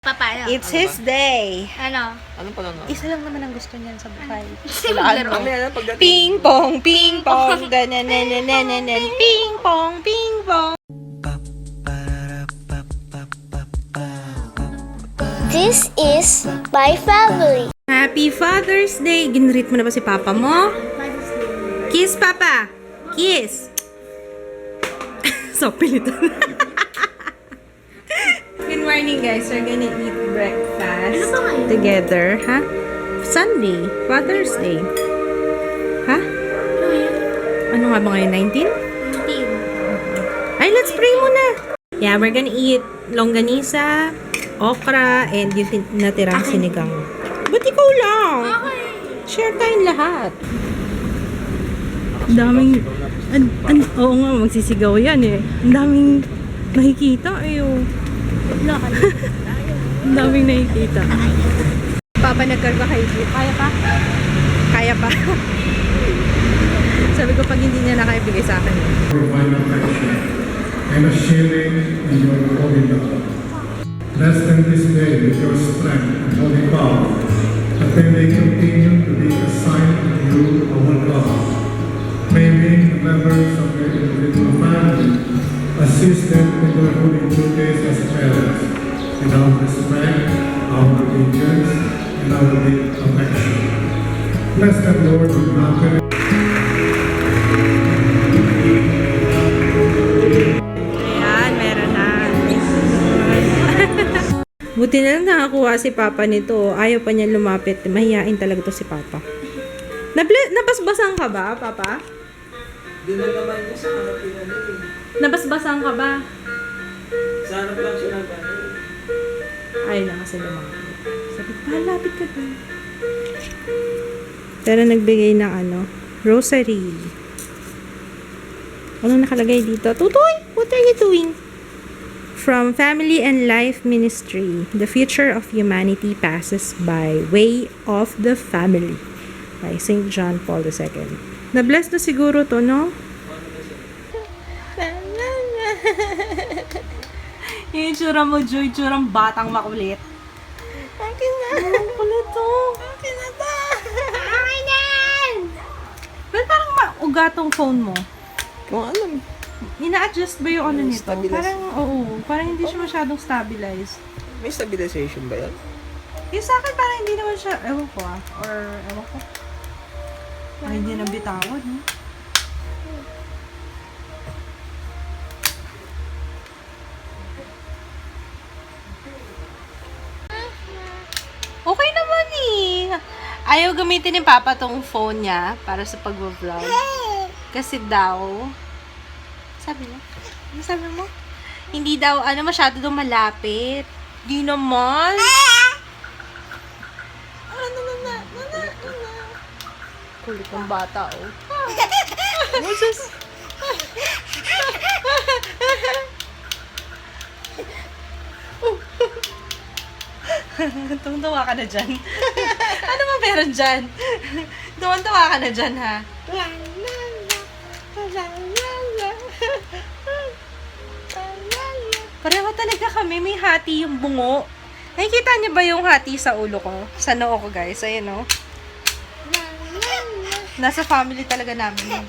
Papaya. It's Ano his ba? day. Ano? Anong panonood? Isa lang naman ang gusto niyan sa buhay. Maglaro. Mamaya na pagdating. Ping pong, ping pong, danananananan, ping pong, ping pong. This is my family. Happy Father's Day! Ginreet mo na ba si Papa mo? Kiss, Papa! Kiss! So, pilitan. Good morning, guys. We're gonna eat breakfast together. Ha? Sunday. Father's Day. Ha? Ano nga ba ngayon? 19? Ay, let's pray muna! Yeah, we're gonna eat longganisa, okra, and yung natirang sinigang. Ba't ikaw lang? Share tayong lahat. Ang daming... oo nga, magsisigaw yan eh. Ang daming nakikita eh. Oh. Ang daming nakikita. Papa, nagkarga-hydrate. Kaya pa? Kaya pa. Sabi ko, pag hindi niya na kaya, bigay sa akin. Provide protection and a shielding in your holy love. Bless them this day with your strength and holy power, that they may continue to be a sign of you, our God. May we, the members of their individual family, assist them in their holy duties as parents, in our respect, our obedience, and our deep affection. Bless them, Lord, with happiness. Ayan, meron na. Buti na lang nakakuha si Papa nito. Ayaw pa niya lumapit. Mahihain talaga to si Papa. Nabasbasan ka ba, Papa? Di na naman niya sa harap yun ano eh. Nabasbasan ka ba? Sa harap lang siya ng ano. Ayaw na kasi lumapit. Sabi ko, lapit ka doon. Pero nagbigay ng rosary. Ano nakalagay dito? Tutoy! What are you doing? From Family and Life Ministry, the future of humanity passes by way of the family. By St. John Paul II. Na-bless na siguro to, no? Yung itsura mo, Joy. Itsurang batang makulit. Akin na. Ang kulit to. Akin na ba? Akin na! Ba't parang mauga tong phone mo? Kung alam. Ina-adjust ba yung ano nito? Stabilize. Parang, oo. Parang hindi siya masyadong stabilized. May stabilization ba yan? Yung sa akin parang hindi naman siya, ewan ko or ewan ko. Ay, hindi na bitawan, no? Okay naman eh. Ayaw gamitin ni Papa tong phone niya para sa pag-vlog. Kasi daw, sabi niya, ano sabi mo? Hindi daw, masyado daw malapit. Di naman. Kulit ng bata, oh. Jesus. Tuwang-tuwa ka na dyan. Ano ba meron dyan? Tuwang-tuwa ka na dyan, ha? Pareho talaga kami. May hati yung bungo. Nakikita niyo ba yung hati sa ulo ko? Sa noo ko, guys. Ayan, oh. Nasa family talaga namin yun.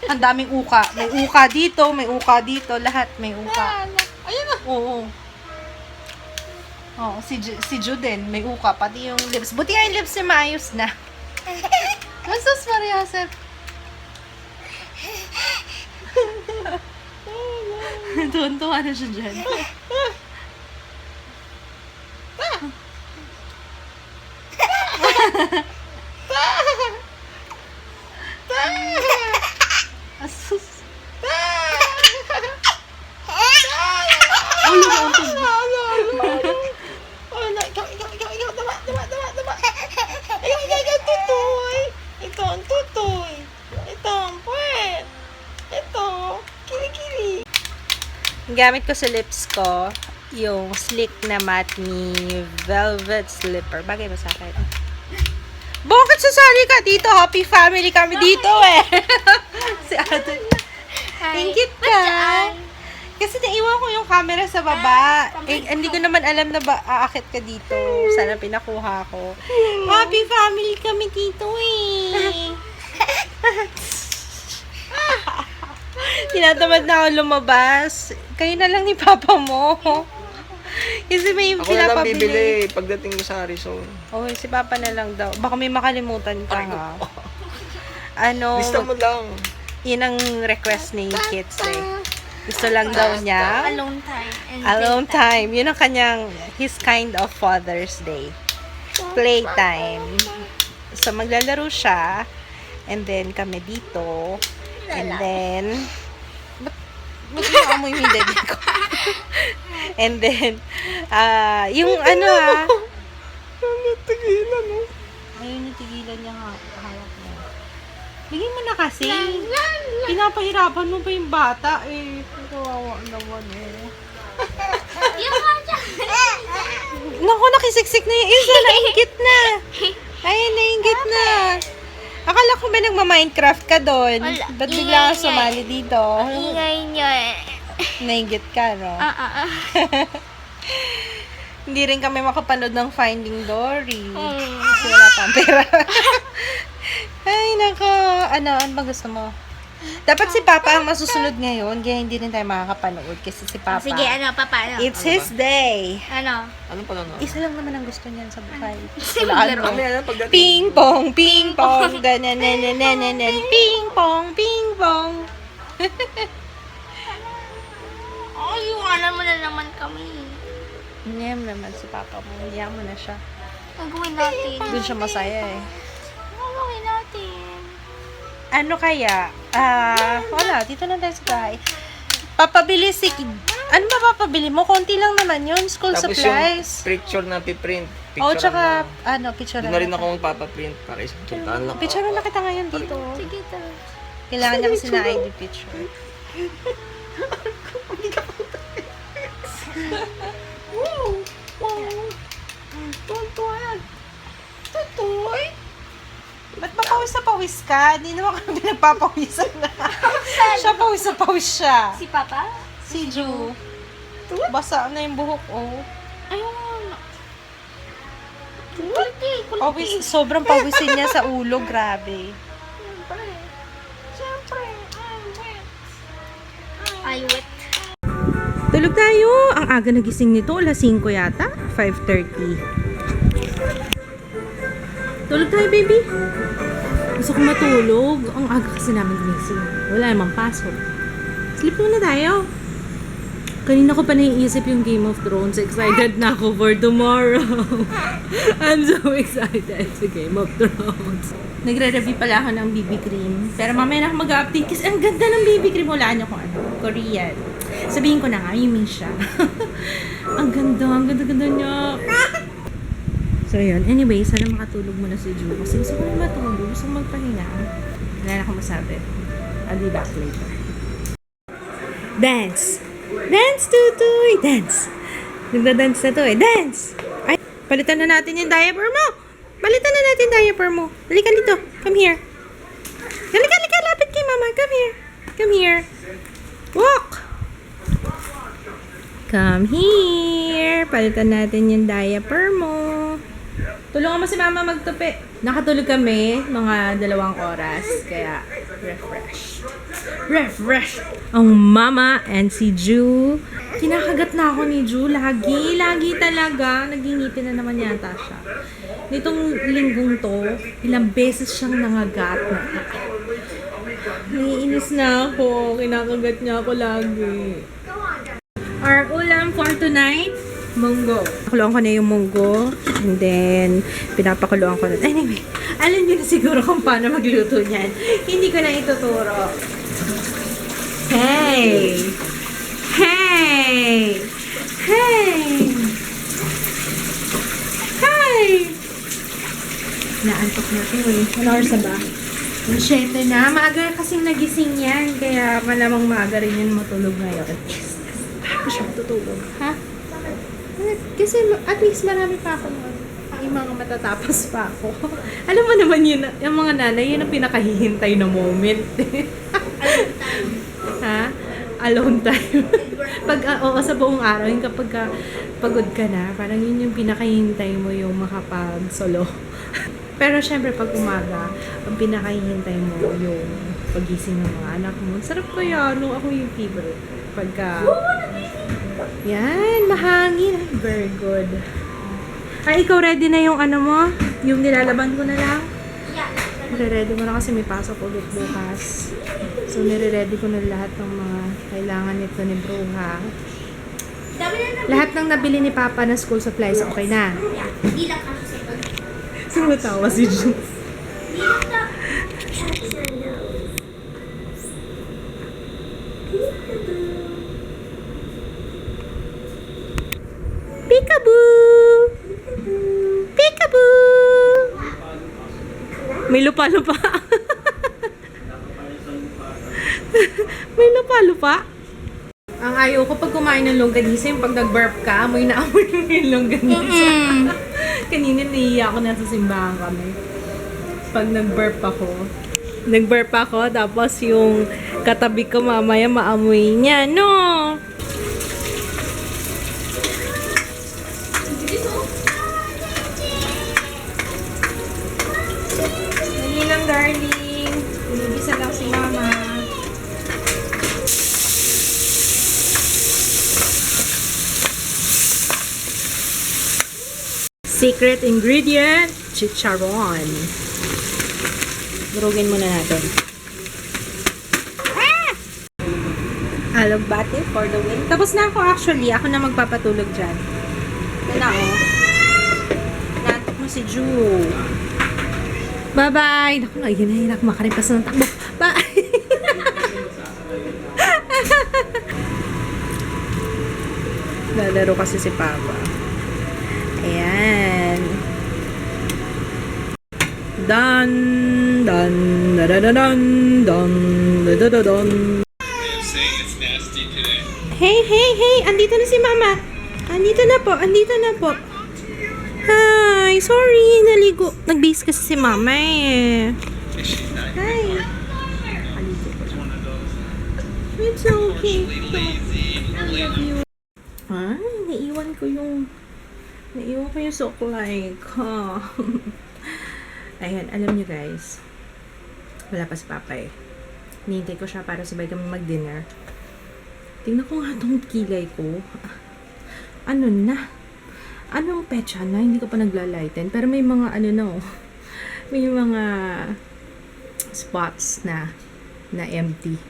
Ang daming uka. May uka dito, may uka dito. Lahat may uka. Ayun na. Oo. Oo, si Juden, may uka. Pati yung lips. Buti nga yung lips niya maayos na. Masus Maria Joseph. Tuwan-tuwa na siya dyan. Asus. Ito ang tutoy. Ito ang puwet. Ito, kilikili. Gamit ko sa lips ko yung Slick na Matte Me Velvet Slipper. Bagay ba sa akin? Bakit sasali ka dito? Happy family kami dito eh. Si ate. Ingit ka. Kasi naiwan ko yung camera sa baba. Eh, hindi ko naman alam na ba aakit ka dito. Sana pinakuha ko. Happy family kami dito eh. Tinatamad na ako lumabas. Kayo na lang ni Papa mo. Kasi may Ako na lang pinapabili. bibili pagdating ko sa Arizona. Oh, si Papa na lang daw. Baka may makalimutan ka nga. Ano, Lista mo lang. yun ang request ni Kits eh. Gusto lang daw niya. Alone time. And Alone time. Yun ang kanyang, his kind of Father's Day. Playtime. So, maglalaro siya. And then, kami dito. And then, ba't mo yung dede ko? And then, yung ano Tigilan mo. ayun yung tigilan niya hawak mo. Bigyan mo na kasi. Pinapahirapan mo pa yung bata eh. Kawawa naman eh. Naku, nakisiksik na yung isa. Nainggit na. Ayun, nainggit na. Akala ko ba nagma-Minecraft ka doon? Wala. Ba't bigla ka sumali dito? ingay niyo eh. Nainggit ka, no? Hindi rin kami makapanood ng Finding Dory. Kasi wala pang pera. Ay, nako. Ano ba gusto mo? Dapat si Papa ang masusunod ngayon, kaya hindi rin tayo makakapanood kasi si Papa. Sige, ano, paano? It's his day. Ano? Ano pa lang? Isa lang naman ang gusto niyan sa buhay. Kami na pagdating. Ping pong, ping pong, ganananananan, ping pong, ping pong. Oh, iwanan mo na naman kami. Ngayon naman si Papa mo, hiya mo na siya. Gagawin natin. Doon siya masaya eh. Gagawin natin. Ano kaya? Wala, dito na tayo sa bahay. Papabili si ano ba papabili mo? Konti lang naman yun, school Tapos supplies. yung picture na piprint. Oh, tsaka, picture Doon na rin ako magpapaprint para isang tuntaan lang. Picture na kita ngayon dito. Sige, tara. Kailangan niya kasi na ID picture. Tuntuan. Tutoy. Ba't ba pawis na pawis ka? Di naman kami nagpapawisan na. Siya pawis na pawis siya. Si Papa? Si Ju. Basa na yung buhok, oh. Ayun. Kulti. Pawis, sobrang pawisin niya sa ulo, grabe. Siyempre. Ay, wet. Tulog tayo. Ang aga nagising nito, alas 5 yata. 5:30. Tulog tayo, baby. Gusto ko matulog. Ang aga kasi namin gumising. Wala namang pasok. Sleep muna tayo. Kanina ko pa naiisip yung Game of Thrones. Excited na ako for tomorrow. I'm so excited sa Game of Thrones. Nagre-review pala ako ng BB cream. Pero mamaya na ako mag-update kasi ang ganda ng BB cream. Wala niyo kung ano. Korean. Sabihin ko na nga, yung Misha. Ang ganda niya. So, yun. Anyway, sana makatulog muna si Ju. Kasi gusto ko na matulog. Gusto ko magpahinga. Wala na akong masabi. I'll be back later. Dance! Dance, Tutoy! Dance! Nagda-dance na to eh. Dance! Ay, palitan na natin yung diaper mo! Palitan na natin yung diaper mo. Halika dito. Come here. Halika. Lapit kay mama. Come here. Come here. Walk! Come here. Palitan natin yung diaper mo. Tulungan mo si mama magtupi. Nakatulog kami mga 2 oras. Kaya, refresh. Ang mama and si Ju. Kinakagat na ako ni Ju. Lagi talaga. Nagingipin na naman yata siya. Nitong linggong to, ilang beses siyang nangagat na. Naiinis na ako. Kinakagat niya ako lagi. Our ulam for tonight, munggo. Pakuluan ko na yung munggo. And then, pinapakuluan ko na. Anyway, alam niyo na siguro kung paano magluto niyan. Hindi ko na ituturo. Hey! Hey! Hey! Hey! Naantok na ito eh. Ano oras na ba? 7 na. Maaga kasing nagising yan. Kaya malamang maaga rin yan matulog ngayon. Ako siya matutulog. Ha? Kasi at least marami pa ako yung mga matatapos pa ako. Alam mo naman yun, yung mga nanay, yun ang pinakahihintay na moment. Ha? alone time. Oo, sa buong araw, yung kapag pagod ka na, parang yun yung pinakahihintay mo yung makapag-solo. Pero syempre, pag umaga, ang pinakahihintay mo yung pagising ng mga anak mo. Sarap kaya, no? Ako yung favorite. Pagka, yan, mahangin. Very good. Ay, ikaw ready na yung ano mo? Yung nilalaban ko na lang? Nire-ready mo na kasi may pasok ulit bukas. So, nire-ready ko na lahat ng mga kailangan nito ni Bruha. Lahat ng nabili ni Papa na school supplies, okay na? Hindi lang kami sa pag... Sumatawa si Ju. Peekaboo! Peekaboo! May lupa-lupa. May lupa-lupa. Ang ayaw ko pag kumain ng longganisa, yung pag nag-burp ka, amoy na amoy yung longganisa. Kanina naiiyak ako na sa simbahan kami. Pag nag-burp ako, tapos yung katabi ko mamaya maamoy niya, no? Dali lang, darling. Binibisa lang si mama. Secret ingredient, chicharon. Durugin muna natin. Alugbate for the win. Tapos na ako actually. Ako na magpapatulog dyan. Ito na oh. Natok mo si Ju. Bye-bye. Naku, ayun na yun. Makaripas ng takbo. Bye. Lalaro kasi si Papa. Ayan. Dan dan da da da dan dan da da da dan. Hey, hey, hey! Andito na si Mama. Andito na po. Hi, sorry, naligo. Nag-base kasi si Mama eh. Hi. It's okay. I love you. Ay, naiwan ko yung suklay ko. Ayan, alam niyo guys, wala pa si Papa eh. Hinihintay ko siya para sabay kami mag-dinner. Tingnan ko nga itong kilay ko. Ano na? Anong petsa na? Hindi ko pa naglalighten. Pero may mga ano na oh. May mga spots na empty.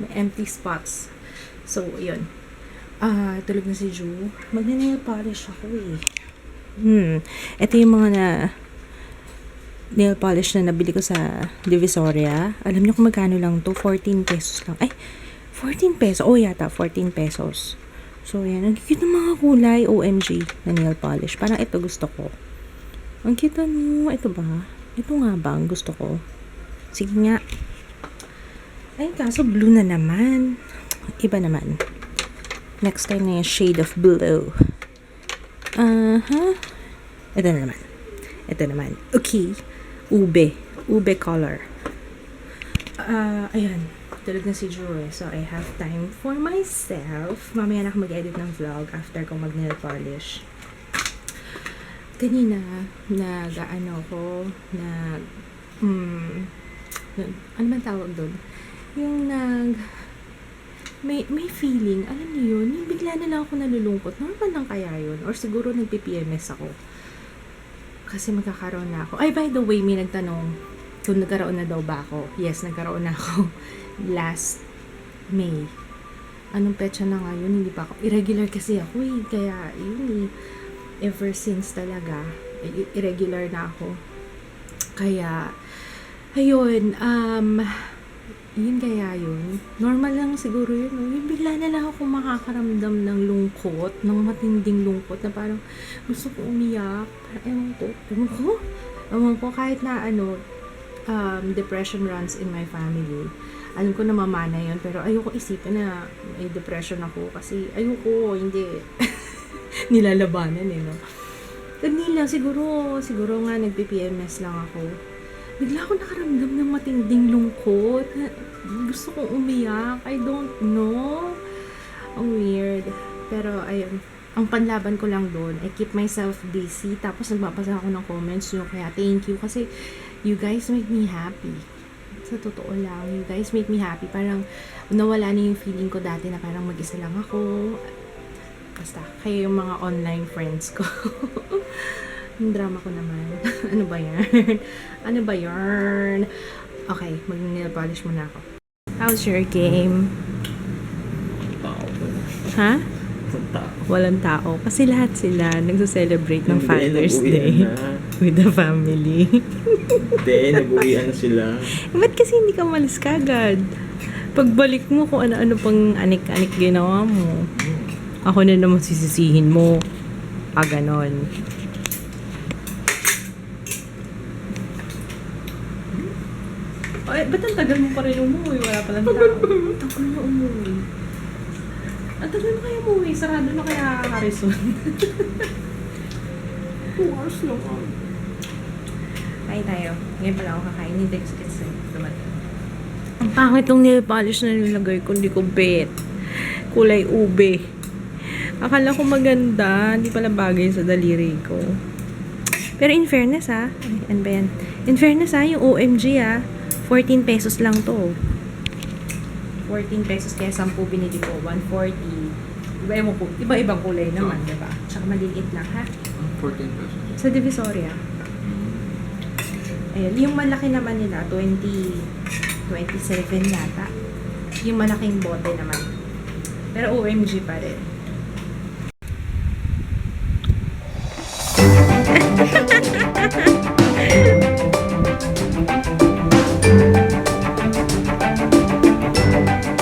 May empty spots. So, yun. Tulog na si Ju. Mag-nail polish ako eh. Ito yung mga nail polish na nabili ko sa Divisoria. Alam niyo kung magkano lang to? 14 pesos lang. Ay, 14 pesos. Oh, yata, 14 pesos. So, yan. Ang cute ng mga kulay. OMG na nail polish. Parang ito gusto ko. Ang cute ano. Ito ba? Ito nga ba ang gusto ko? Sige nga. Ay, kaso blue na naman. Iba naman. Next time na yung shade of blue. Ito naman. Okay. Ube color. Ayan. Tulog na si Joy. So, I have time for myself. Mamaya na ako mag-edit ng vlog after ko mag-nail polish. Kanina, ano man tawag doon? Yung may feeling, alam niyo yun, yung bigla na lang ako nalulungkot. Normal lang kaya yun? Or siguro nagpi-PMS ako. Kasi magkakaroon na ako. Ay, by the way, may nagtanong kung nagkaroon na daw ba ako. Yes, nagkaroon na ako last May. Anong petsa na ngayon? Hindi pa ako. Irregular kasi ako eh. Kaya, yun eh. Ever since talaga, irregular na ako. Kaya, ayun, yun kaya yun. Normal lang siguro yun. Yung bigla na lang ako makakaramdam ng lungkot, ng matinding lungkot na parang gusto ko umiyak. Parang ewan ko, kahit na depression runs in my family. Alam ko na mamana yun, pero ayoko isipin na may depression ako kasi ayoko, hindi nilalabanan eh, no? Hindi lang, siguro nga nagpi-PMS lang ako. bigla ako nakaramdam ng matinding lungkot. Gusto kong umiyak. I don't know. Ang weird. Pero, ayun. Ang panlaban ko lang doon, I keep myself busy. Tapos, nagbabasa ako ng comments nyo. Kaya, thank you. Kasi, you guys make me happy. Sa totoo lang, you guys make me happy. Parang, nawala na yung feeling ko dati na parang mag-isa lang ako. Basta, kayo yung mga online friends ko. Yung drama ko naman. Ano ba yan? Ano ba yarn? Okay, mag-nail polish muna ako. How's your game? Ha? Walang tao. Kasi lahat sila nagsa-celebrate ng Father's Day with the family. Hindi, nag-uwian sila. Ba't kasi hindi ka malis kagad? Pagbalik mo kung ano-ano pang anik-anik ginawa mo. Ako na naman sisisihin mo. Ganon. Ay, ba't ang tagal mo pa rin umuwi? Wala palang tao. Tagal na umuwi. Ang tagal mo kaya umuwi? Sarado na kaya Harrison. 2 hours lang. Kain tayo. Ngayon pala ako kakain. Hindi ko kasi dumating. Ang pangit ng nail polish na nilagay ko. Hindi ko bet. Kulay ube. Akala ko maganda. Hindi pala bagay sa daliri ko. Pero in fairness ha. Ano ba yan? In fairness ha, yung OMG ha. 14 pesos lang to. 14 pesos kaya 10 binili ko. 140. Iba-ibang kulay naman, diba? Tsaka maliliit lang, ha? 14 pesos. Sa Divisoria. Ayun. Yung malaki naman nila, 27 yata. Yung malaking bote naman. Pero OMG pa rin.